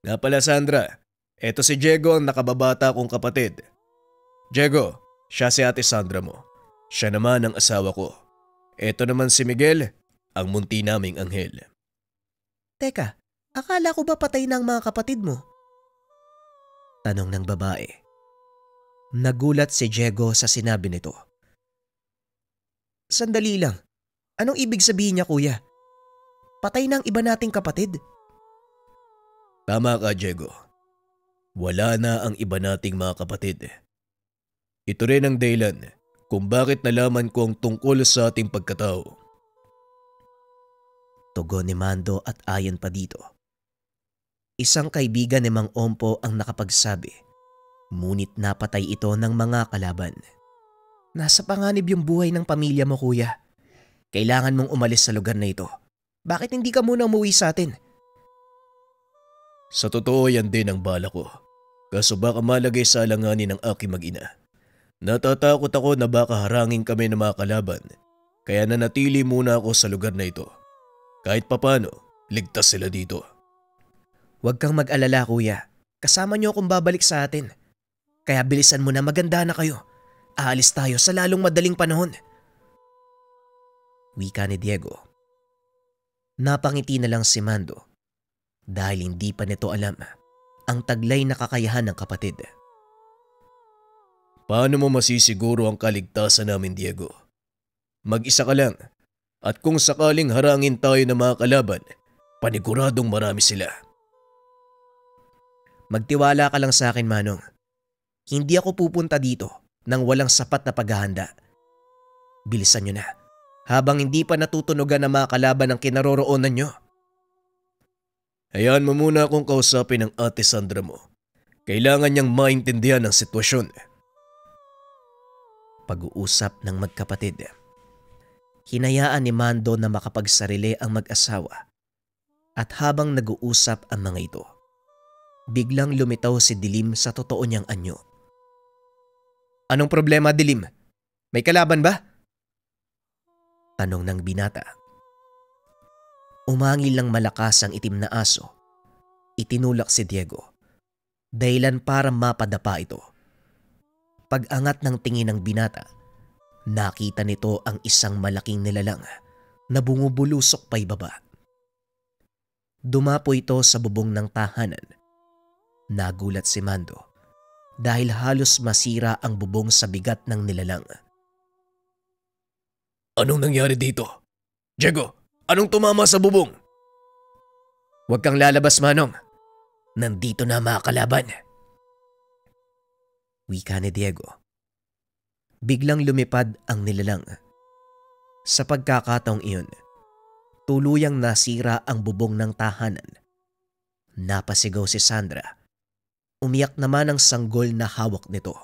Nga pala Sandra, eto si Diego ang nakababata kong kapatid. Diego, siya si ate Sandra mo. Siya naman ang asawa ko. Eto naman si Miguel, ang munti naming anghel. Teka, akala ko ba patay na ang mga kapatid mo? Tanong ng babae. Nagulat si Diego sa sinabi nito. Sandali lang. Anong ibig sabihin niya, kuya? Patay na ang iba nating kapatid? Tama ka, Diego. Wala na ang iba nating mga kapatid. Ito rin ang dahilan kung bakit nalaman ko ang tungkol sa ating pagkatao. Tugon ni Mando at ayon pa dito. Isang kaibigan ni Mang Ompo ang nakapagsabi, ngunit napatay ito ng mga kalaban. Nasa panganib yung buhay ng pamilya mo, kuya. Kailangan mong umalis sa lugar na ito. Bakit hindi ka muna umuwi sa atin? Sa totoo yan din ang bala ko. Kaso baka malagay sa alanganin ng aking mag-ina. Natatakot ako na baka harangin kami ng mga kalaban. Kaya nanatili muna ako sa lugar na ito. Kahit papano, ligtas sila dito. Huwag kang mag-alala, kuya. Kasama niyo akong babalik sa atin. Kaya bilisan mo na, maganda na kayo. Aalis tayo sa lalong madaling panahon. Wika ni Diego. Napangiti na lang si Mando dahil hindi pa nito alam ang taglay na kakayahan ng kapatid. Paano mo masisiguro ang kaligtasan namin, Diego? Mag-isa ka lang at kung sakaling harangin tayo ng mga kalaban, paniguradong marami sila. Magtiwala ka lang sa akin, Manong. Hindi ako pupunta dito nang walang sapat na paghahanda. Bilisan nyo na habang hindi pa natutunugan ng mga kalaban ang kinaroroonan nyo. Hayaan mo muna akong kausapin ng ate Sandra mo. Kailangan niyang maintindihan ang sitwasyon. Pag-uusap ng magkapatid. Hinayaan ni Mando na makapagsarili ang mag-asawa at habang nag-uusap ang mga ito, biglang lumitaw si Dilim sa totoo niyang anyo. Anong problema, Dilim? May kalaban ba? Tanong ng binata. Umangil lang malakas ang itim na aso. Itinulak si Diego. Dahilan para mapadapa ito. Pag-angat ng tingin ng binata, nakita nito ang isang malaking nilalang na bumubulusok paibaba. Dumapo ito sa bubong ng tahanan. Nagulat si Mando dahil halos masira ang bubong sa bigat ng nilalang. Anong nangyari dito? Diego, anong tumama sa bubong? Huwag kang lalabas, Manong. Nandito na mga kalaban. Wika ni Diego. Biglang lumipad ang nilalang. Sa pagkakataong iyon, tuluyang nasira ang bubong ng tahanan. Napasigaw si Sandra. Umiyak naman ang sanggol na hawak nito.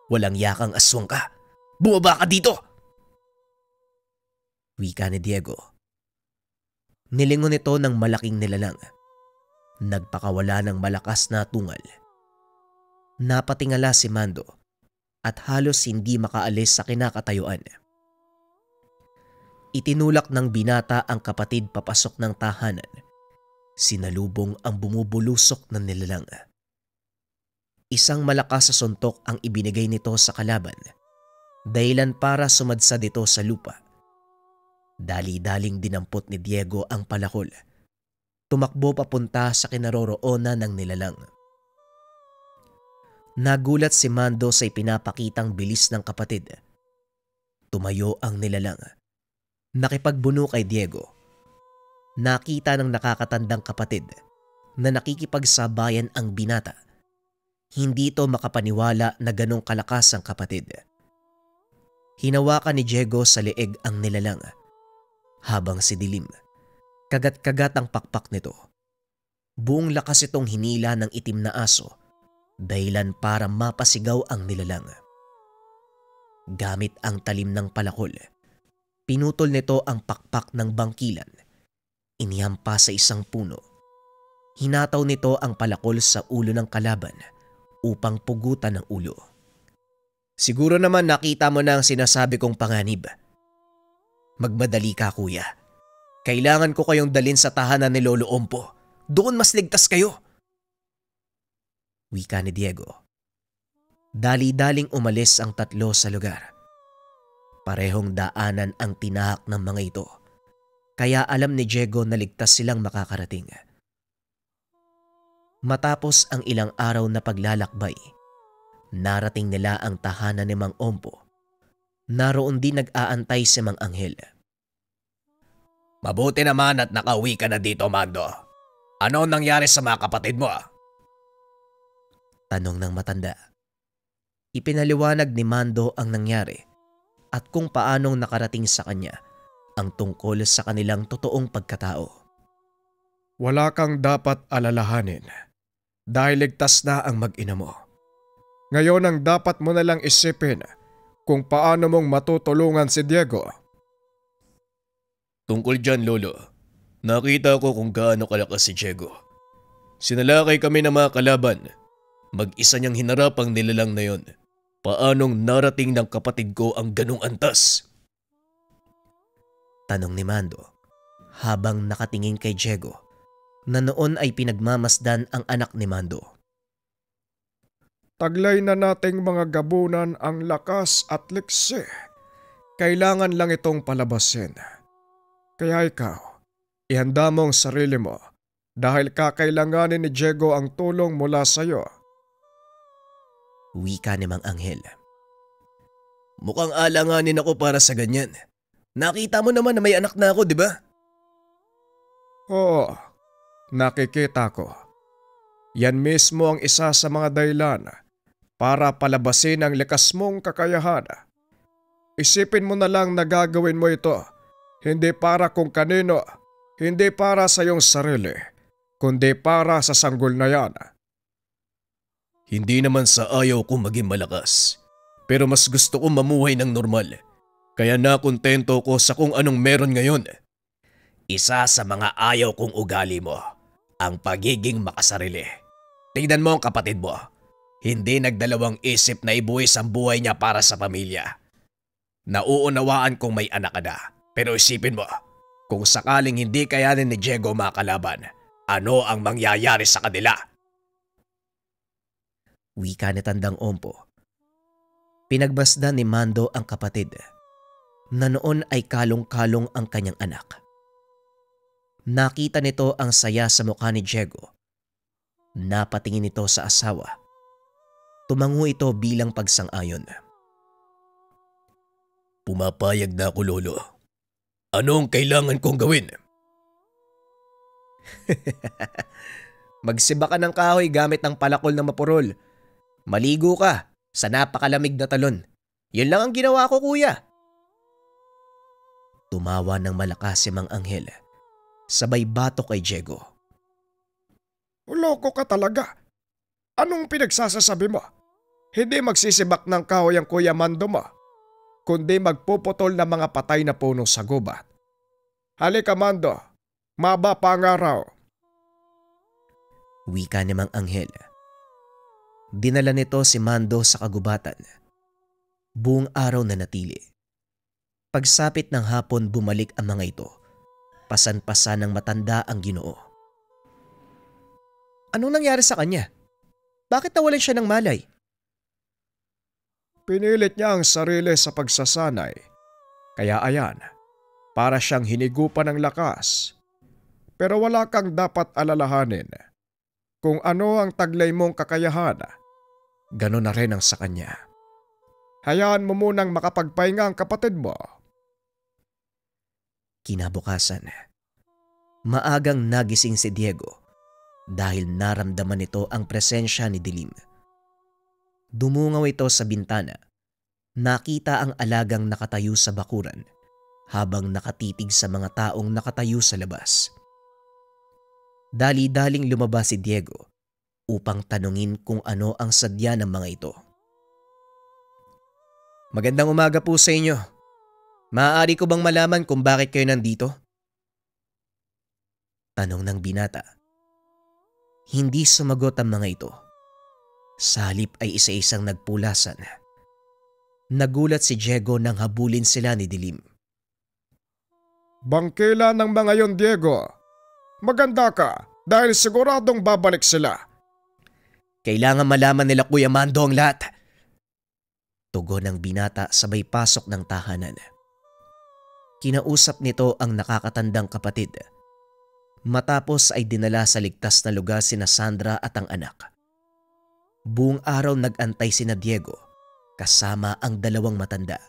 Walang yakang aswang ka. Bumaba ka dito! Wika ni Diego. Nilingon ito ng malaking nilalang. Nagpakawala ng malakas na tungal. Napatingala si Mando at halos hindi makaalis sa kinakatayuan. Itinulak ng binata ang kapatid papasok ng tahanan. Sinalubong ang bumubulusok ng nilalang. Isang malakas sa suntok ang ibinigay nito sa kalaban, dahilan para sumadsad ito sa lupa. Dali-daling dinampot ni Diego ang palakol. Tumakbo papunta sa kinaroroonan ng nilalang. Nagulat si Mando sa ipinapakitang bilis ng kapatid. Tumayo ang nilalang. Nakipagbuno kay Diego. Nakita ng nakakatandang kapatid na nakikipagsabayan ang binata. Hindi ito makapaniwala na ganong kalakas ang kapatid. Hinawakan ni Diego sa leeg ang nilalang. Habang si Dilim, kagat-kagat ang pakpak nito. Buong lakas itong hinila ng itim na aso, dahilan para mapasigaw ang nilalang. Gamit ang talim ng palakol, pinutol nito ang pakpak ng bangkilan. Inihampa sa isang puno. Hinataw nito ang palakol sa ulo ng kalaban upang pugutan ang ulo. Siguro naman nakita mo na ang sinasabi kong panganib. Magmadali ka, kuya. Kailangan ko kayong dalin sa tahanan ni Lolo Ompo. Doon mas ligtas kayo. Wika ni Diego. Dali-daling umalis ang tatlo sa lugar. Parehong daanan ang tinahak ng mga ito. Kaya alam ni Diego na ligtas silang makakarating. Matapos ang ilang araw na paglalakbay, narating nila ang tahanan ni Mang Ompo. Naroon din nag-aantay si Mang Anghel. Mabuti naman at nakauwi ka na dito, Mando. Ano nangyari sa mga kapatid mo? Tanong ng matanda. Ipinaliwanag ni Mando ang nangyari at kung paanong nakarating sa kanya ang tungkol sa kanilang totoong pagkatao. Wala kang dapat alalahanin dahil ligtas na ang mag-ina mo. Ngayon ang dapat mo nalang isipin kung paano mong matutulungan si Diego. Tungkol dyan, Lolo, nakita ko kung gaano kalakas si Diego. Sinalakay kami ng mga kalaban. Mag-isa niyang hinarap ang nilalang na yon. Paanong narating ng kapatid ko ang ganong antas? Tanong ni Mando habang nakatingin kay Diego na noon ay pinagmamasdan ang anak ni Mando. Taglay na nating mga gabunan ang lakas at liksi. Kailangan lang itong palabasin. Kaya ikaw, ihanda mo ang sarili mo dahil kakailanganin ni Diego ang tulong mula sa iyo. Wika ni Mang Anghel. Mukhang alanganin ako para sa ganyan. Nakita mo naman na may anak na ako, di ba? Oo, nakikita ko. Yan mismo ang isa sa mga dahilan para palabasin ang likas mong kakayahan. Isipin mo na lang na gagawin mo ito, hindi para kung kanino, hindi para sa iyong sarili, kundi para sa sanggol na yan. Hindi naman sa ayaw kong maging malakas, pero mas gusto kong mamuhay ng normal. Kaya nakontento ko sa kung anong meron ngayon. Isa sa mga ayaw kong ugali mo, ang pagiging makasarili. Tingnan mo ang kapatid mo. Hindi nagdalawang isip na ibuwis ang buhay niya para sa pamilya. Nauunawaan kong may anak ka na, pero isipin mo, kung sakaling hindi kayanin ni Diego makalaban, ano ang mangyayari sa kanila? Wika ni Tandang Ompo. Pinagbasdan ni Mando ang kapatid na noon ay kalong-kalong ang kanyang anak. Nakita nito ang saya sa mukha ni Diego. Napatingin ito sa asawa. Tumango ito bilang pagsang-ayon. Pumapayag na ako, Lolo. Ano ang kailangan kong gawin? Magsiba ka ng kahoy gamit ng palakol na mapurol. Maligo ka sa napakalamig na talon. Yun lang ang ginawa ko, kuya. Tumawa ng malakas si Mang Anghel. Sabay batok kay Diego. Loko ka talaga. Anong pinagsasasabi mo? Hindi magsisibak ng kahoy ang Kuya Mando mo, kundi magpuputol ng mga patay na puno sa gubat. Halika Mando, maba pa ang araw. Wika ni Mang Anghel. Dinala nito si Mando sa kagubatan. Buong araw na natili. Pagsapit ng hapon bumalik ang mga ito. Pasan-pasan ng matanda ang Ginoo. Anong nangyari sa kanya? Bakit nawalan siya ng malay? Pinilit niya ang sarili sa pagsasanay. Kaya ayan, para siyang hinigupan ng lakas. Pero wala kang dapat alalahanin. Kung ano ang taglay mong kakayahan, gano'n na rin ang sa kanya. Hayaan mo munang makapagpahinga ang kapatid mo. Kinabukasan, maagang nagising si Diego dahil naramdaman nito ang presensya ni Dilim. Dumungaw ito sa bintana. Nakita ang alagang nakatayo sa bakuran habang nakatitig sa mga taong nakatayo sa labas. Dali-daling lumabas si Diego upang tanungin kung ano ang sadya ng mga ito. Magandang umaga po sa inyo. Maaari ko bang malaman kung bakit kayo nandito? Tanong ng binata. Hindi sumagot ang mga ito. Sa halip ay isa-isang nagpulasan. Nagulat si Diego nang habulin sila ni Dilim. Bangkila ng mga yon, Diego. Maganda ka dahil siguradong babalik sila. Kailangan malaman nila Kuya Mando ang lahat. Tugon ng binata sabay pasok ng tahanan. Kinausap nito ang nakakatandang kapatid. Matapos ay dinala sa ligtas na lugar sina Sandra at ang anak. Buong araw nag-antay sina Diego kasama ang dalawang matanda.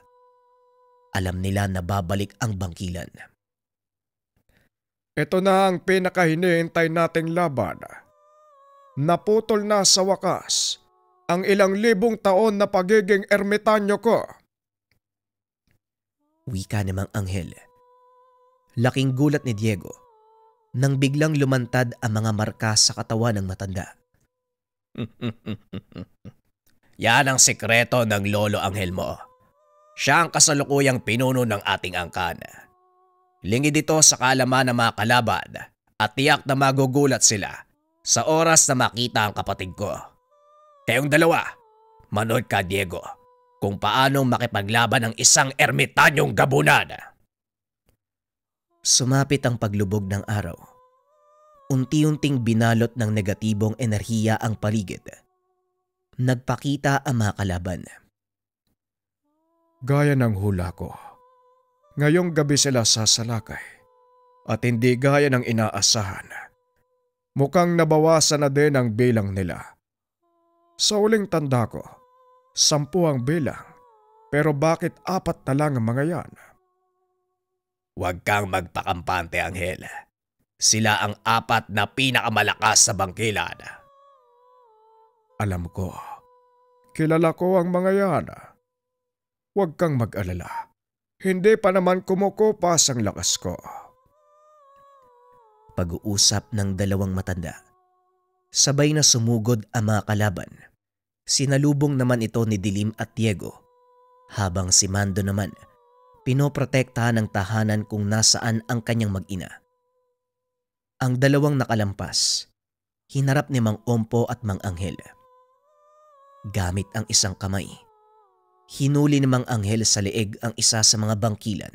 Alam nila na babalik ang bangkilan. Ito na ang pinakahinihintay nating laban. Naputol na sa wakas ang ilang libong taon na pagiging ermitanyo ko. Wika ni Mang Anghel. Laking gulat ni Diego nang biglang lumantad ang mga marka sa katawan ng matanda. Yan ang sikreto ng Lolo Anghel mo. Siya ang kasalukuyang pinuno ng ating angkan. Lingid ito sa kaalaman ng mga kalaban at tiyak na magugulat sila sa oras na makita ang kapatid ko. Kayong dalawa, manood ka Diego kung paanong makipaglaban ng isang ermitanyong gabunan. Sumapit ang paglubog ng araw. Unti-unting binalot ng negatibong enerhiya ang paligid. Nagpakita ang mga kalaban. Gaya ng hula ko, ngayong gabi sila sasalakay at hindi gaya ng inaasahan. Mukhang nabawasan na din ang bilang nila. Sa uling tanda ko, 10 ang bilang, pero bakit 4 na lang ang mga yan? Huwag kang magpakampante, Anghel. Sila ang 4 na pinakamalakas sa bangkilan. Alam ko, kilala ko ang mga yan. Huwag kang mag-alala. Hindi pa naman kumukupas ang lakas ko. Pag-uusap ng dalawang matanda. Sabay na sumugod ang mga kalaban. Sinalubong naman ito ni Dilim at Diego, habang si Mando naman pinoprotektahan ng tahanan kung nasaan ang kanyang mag-ina. Ang dalawang nakalampas, hinarap ni Mang Ompo at Mang Anghel. Gamit ang isang kamay, hinuli ni Mang Anghel sa leeg ang isa sa mga bangkilan.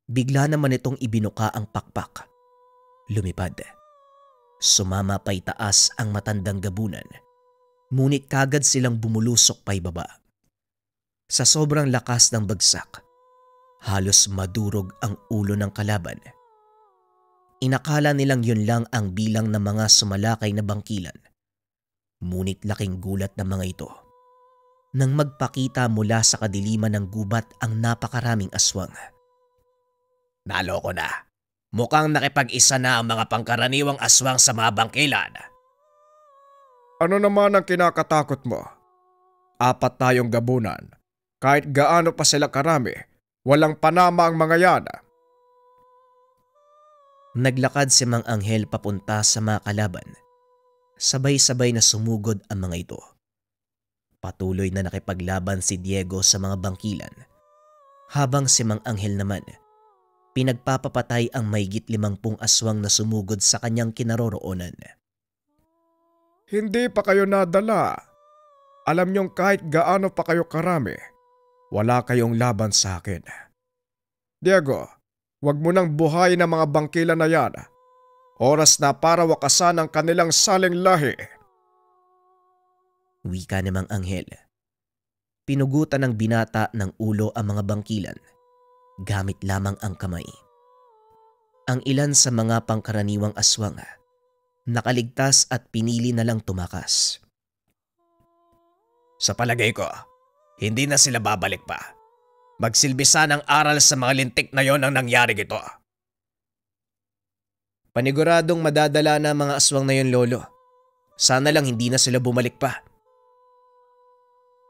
Bigla naman itong ibinuka ang pakpak. Lumipad. Sumama pa'y taas ang matandang gabunan, ngunit kagad silang bumulusok pa'y baba. Sa sobrang lakas ng bagsak, halos madurog ang ulo ng kalaban. Inakala nilang yun lang ang bilang ng mga sumalakay na bangkilan. Ngunit laking gulat ng mga ito nang magpakita mula sa kadiliman ng gubat ang napakaraming aswang. Naloko na. Mukhang nakipag-isa na ang mga pangkaraniwang aswang sa mga bangkilan. Ano naman ang kinakatakot mo? 4 tayong gabunan. Kahit gaano pa sila karami, walang panama ang mga yan. Naglakad si Mang Anghel papunta sa mga kalaban. Sabay-sabay na sumugod ang mga ito. Patuloy na nakipaglaban si Diego sa mga bangkilan, habang si Mang Anghel naman pinagpapapatay ang mahigit 50 aswang na sumugod sa kanyang kinaroroonan. Hindi pa kayo nadala. Alam niyong kahit gaano pa kayo karami, wala kayong laban sa akin. Diego, wag mo nang buhayin ang mga bangkilan na yan. Oras na para wakasan ang kanilang saling lahi. Wika ni Mang Anghel. Pinugutan ng binata ng ulo ang mga bangkilan, gamit lamang ang kamay. Ang ilan sa mga pangkaraniwang aswang nakaligtas at pinili na lang tumakas. Sa palagay ko, hindi na sila babalik pa. Magsilbisa ng aral sa mga lintik na yon ang nangyari gito. Paniguradong madadala na mga aswang na yon, Lolo. Sana lang hindi na sila bumalik pa.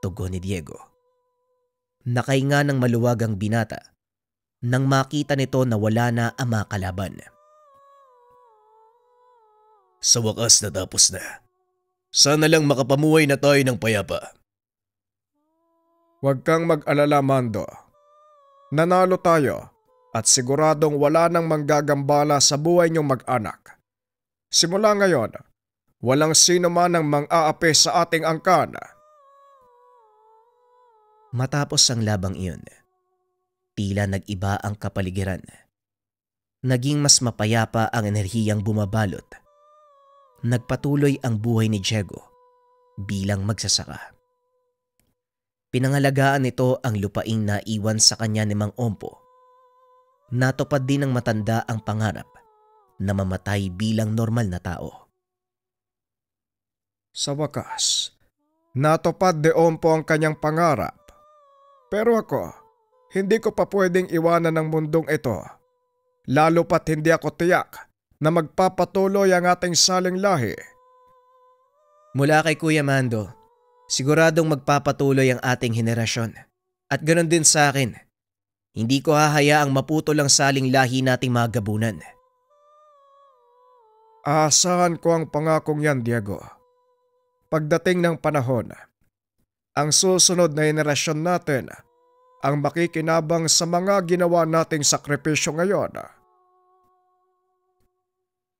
Tugon ni Diego. Nakahinga ng maluwag ang binata nang makita nito na wala na ang mga kalaban. Sa wakas natapos na. Sana lang makapamuhay na tayo ng payapa. Huwag kang mag-alala, Mando. Nanalo tayo at siguradong wala nang manggagambala sa buhay niyong mag-anak. Simula ngayon, walang sino man ang mang-aapi sa ating angkan. Matapos ang labang iyon, tila nag-iba ang kapaligiran. Naging mas mapayapa ang enerhiyang bumabalot. Nagpatuloy ang buhay ni Diego bilang magsasaka. Pinangalagaan nito ang lupaing naiwan sa kanya ni Mang Ompo. Natupad din ng matanda ang pangarap na mamatay bilang normal na tao. Sa wakas, natupad ni Ompo ang kanyang pangarap. Pero ako, hindi ko pa pwedeng iwanan ng mundong ito. Lalo pat hindi ako tiyak na magpapatuloy ang ating saling lahi. Mula kay Kuya Mando, Siguradong magpapatuloy ang ating henerasyon. At ganoon din sa akin. Hindi ko hahayaang maputol ang saling lahi nating mga gabunan. Aasahan ko ang pangakong yan, Diego. Pagdating ng panahon, ang susunod na henerasyon natin ang makikinabang sa mga ginawa nating sakripisyo ngayon.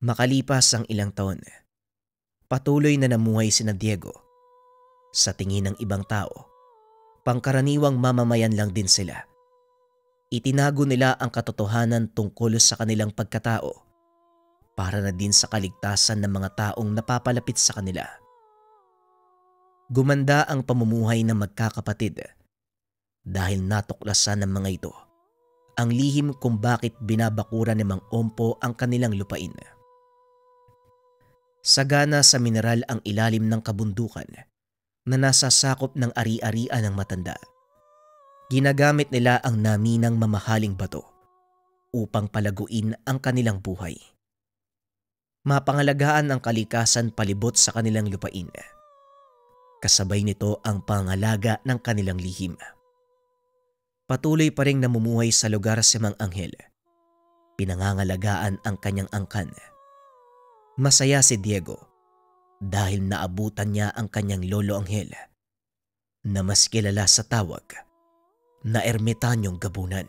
Makalipas ang ilang taon, patuloy na namuhay sina Diego. Sa tingin ng ibang tao, pangkaraniwang mamamayan lang din sila. Itinago nila ang katotohanan tungkol sa kanilang pagkatao para na din sa kaligtasan ng mga taong napapalapit sa kanila. Gumanda ang pamumuhay ng magkakapatid dahil natuklasan ng mga ito ang lihim kung bakit binabakura ni Mang Ompo ang kanilang lupain. Sagana sa mineral ang ilalim ng kabundukan na nasa sakop ng ari-arian ng matanda. Ginagamit nila ang naminang mamahaling bato upang palaguin ang kanilang buhay. Mapangalagaan ang kalikasan palibot sa kanilang lupain. Kasabay nito ang pangalaga ng kanilang lihim. Patuloy pa ring namumuhay sa lugar si Mang Anghel. Pinangangalagaan ang kanyang angkan. Masaya si Diego dahil naabutan niya ang kanyang lolo Anghel na mas kilala sa tawag na Ermitanyong Gabunan.